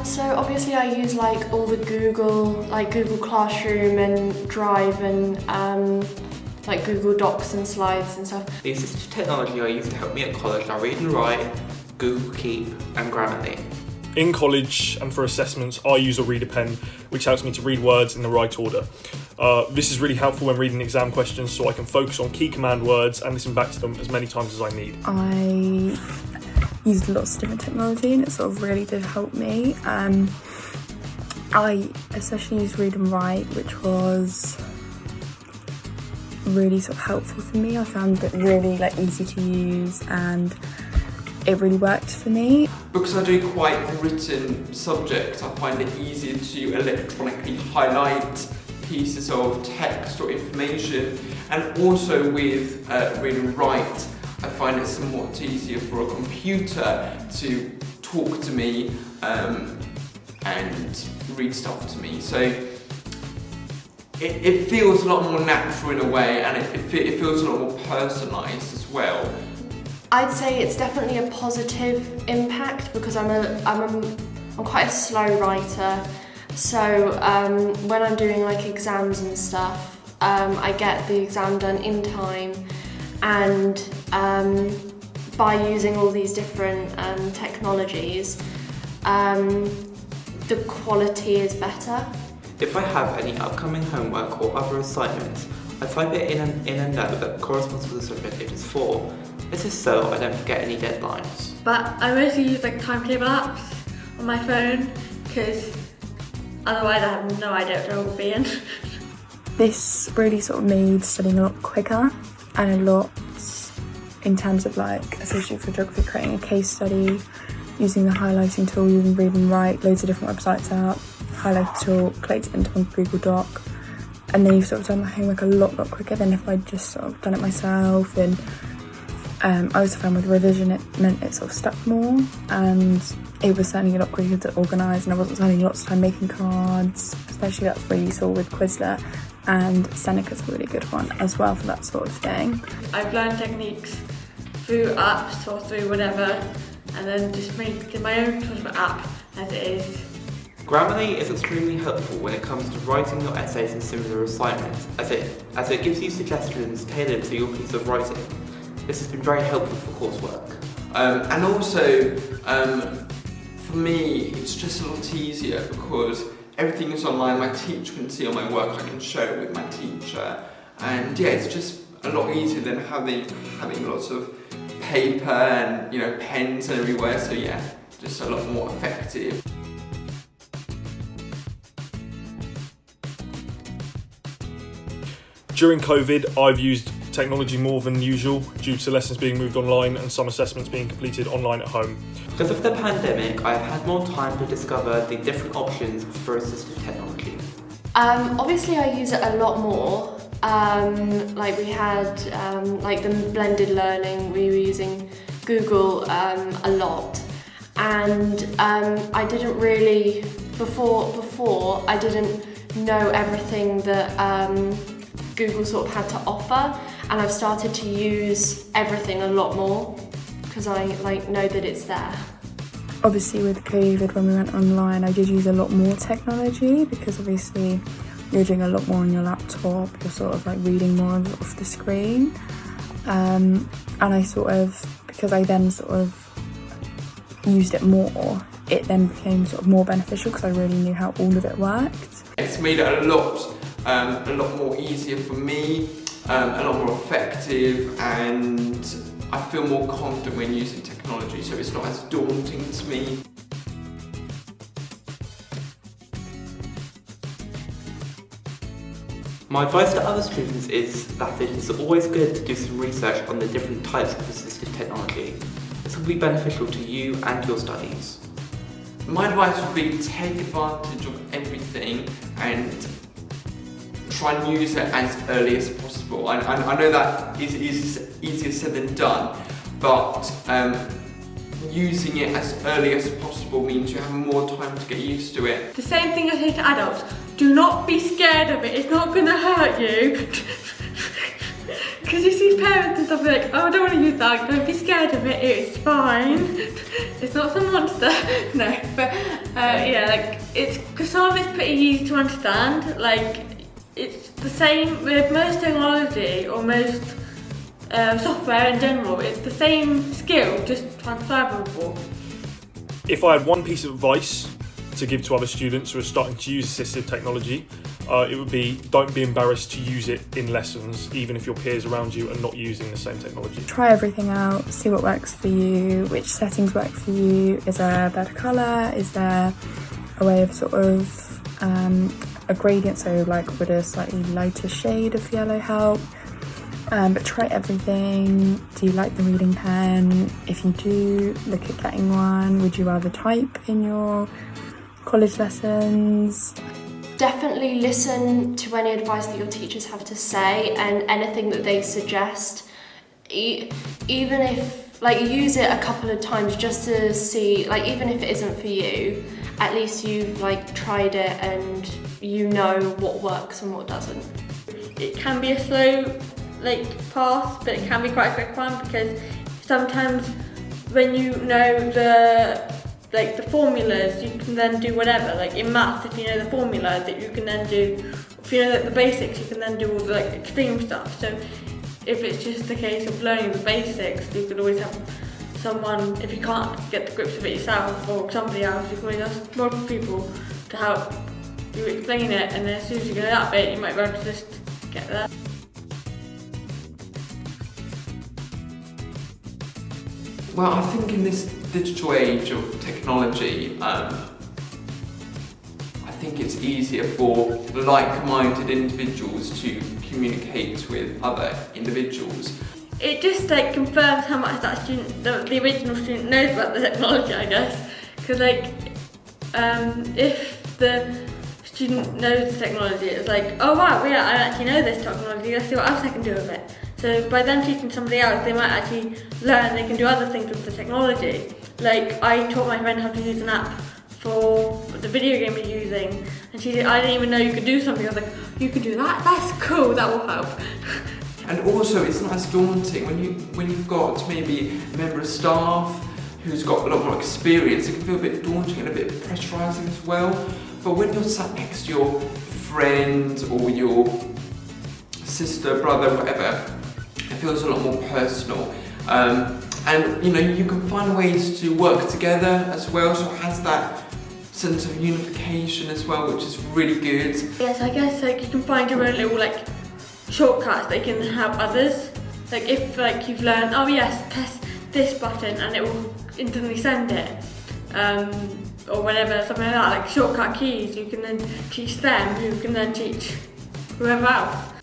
So obviously I use like all the Google Classroom and Drive and like Google Docs and slides and stuff. The assistive technology I use to help me at college are Read and Write, Google Keep and Grammarly. In college and for assessments, I use a reader pen, which helps me to read words in the right order. This is really helpful when reading exam questions, so I can focus on key command words and listen back to them as many times as I need. I used lots of different technology and it sort of really did help me. I especially used Read and Write, which was really sort of helpful for me. I found it really easy to use and it really worked for me. Because I do quite written subjects, I find it easier to electronically highlight pieces of text or information, and also with Read and Write, I find it somewhat easier for a computer to talk to me and read stuff to me. So it feels a lot more natural in a way, and it feels a lot more personalised as well. I'd say it's definitely a positive impact because I'm quite a slow writer. So when I'm doing like exams and stuff, I get the exam done in time, and by using all these different technologies, the quality is better. If I have any upcoming homework or other assignments, I type it in a note that corresponds to the subject it is for. This is so I don't forget any deadlines. But I mostly use like timetable apps on my phone because otherwise I have no idea what it will be in. This really sort of made studying a lot quicker and a lot in terms of like, especially for geography, creating a case study, using the highlighting tool, using Read and Write, loads of different websites out, highlight tool, collate it into one Google Doc, and then you've sort of done my homework a lot quicker than if I'd just sort of done it myself. And I also found with revision it meant it sort of stuck more, and it was certainly a lot quicker to organise, and I wasn't spending lots of time making cards, especially that's where you saw with Quizlet, and Seneca's a really good one as well for that sort of thing. I've learned techniques through apps or through whatever, and then just make my own sort of app as it is. Grammarly is extremely helpful when it comes to writing your essays and similar assignments, as it gives you suggestions tailored to your piece of writing. This has been very helpful for coursework. And also, for me, it's just a lot easier because everything is online. My teacher can see all my work, I can share it with my teacher. And yeah, it's just a lot easier than having lots of paper and pens everywhere. So yeah, just a lot more effective. During COVID, I've used technology more than usual due to lessons being moved online and some assessments being completed online at home. Because of the pandemic, I have had more time to discover the different options for assistive technology. Obviously I use it a lot more. Like we had like the blended learning, we were using Google a lot, and I didn't really, before I didn't know everything that Google sort of had to offer, and I've started to use everything a lot more because I know that it's there. Obviously with COVID, when we went online, I did use a lot more technology because obviously you're doing a lot more on your laptop, you're sort of like reading more off the screen, and I sort of, because I then sort of used it more, it then became sort of more beneficial because I really knew how all of it worked. It's made it a lot more easier for me, a lot more effective, and I feel more confident when using technology, so it's not as daunting to me. My advice to other students is that it is always good to do some research on the different types of assistive technology. This will be beneficial to you and your studies. My advice would be take advantage of everything and try and use it as early as possible. I know that is easier said than done, but using it as early as possible means you have more time to get used to it. The same thing I say to adults, do not be scared of it, it's not going to hurt you. because you see parents and stuff like, oh, I don't want to use that, don't be scared of it, it's fine. It's not some monster. No, but yeah, like, it's, because some of it's pretty easy to understand. Like, it's the same with most technology or most software in general. It's the same skill, just transferable. If I had one piece of advice to give to other students who are starting to use assistive technology, it would be, don't be embarrassed to use it in lessons, even if your peers around you are not using the same technology. Try everything out, see what works for you, which settings work for you. Is there a better colour? Is there a way of sort of a gradient, so like would a slightly lighter shade of yellow help? But try everything. Do you like the reading pen? If you do, look at getting one. Would you rather type in your college lessons? Definitely listen to any advice that your teachers have to say and anything that they suggest. Even if, like, use it a couple of times just to see, like, even if it isn't for you, at least you've like tried it and you know what works and what doesn't. It can be a slow path, but it can be quite a quick one, because sometimes when you know the formulas, you can then do whatever. Like in maths, if you know the formula, that you can then do. If you know the basics, you can then do all the extreme stuff. So if it's just a case of learning the basics, you could always have someone, if you can't get the grips of it yourself or somebody else, you can always ask multiple people to help you explain it, and then as soon as you know that bit, you might be able to just get there. Well, I think in this digital age of technology, I think it's easier for like-minded individuals to communicate with other individuals. It just confirms how much that student, the original student, knows about the technology, I guess. Because if the student knows the technology, it's like, oh wow, yeah, I actually know this technology, let's see what else I can do with it. So by them teaching somebody else, they might actually learn they can do other things with the technology. Like, I taught my friend how to use an app for the video game we're using, and I didn't even know you could do something. I was like, you can do that? That's cool, that will help. And also, it's not as daunting when you've got maybe a member of staff who's got a lot more experience. It can feel a bit daunting and a bit pressurising as well. But when you're sat next to your friend or your sister, brother, whatever, it feels a lot more personal. And you can find ways to work together as well, so it has that sense of unification as well, which is really good. Yes, I guess you can find your own little shortcuts that can help others. Like if you've learned, oh yes, press this button and it will instantly send it, or whatever, something like that, like shortcut keys. You can then teach them, who can then teach whoever else.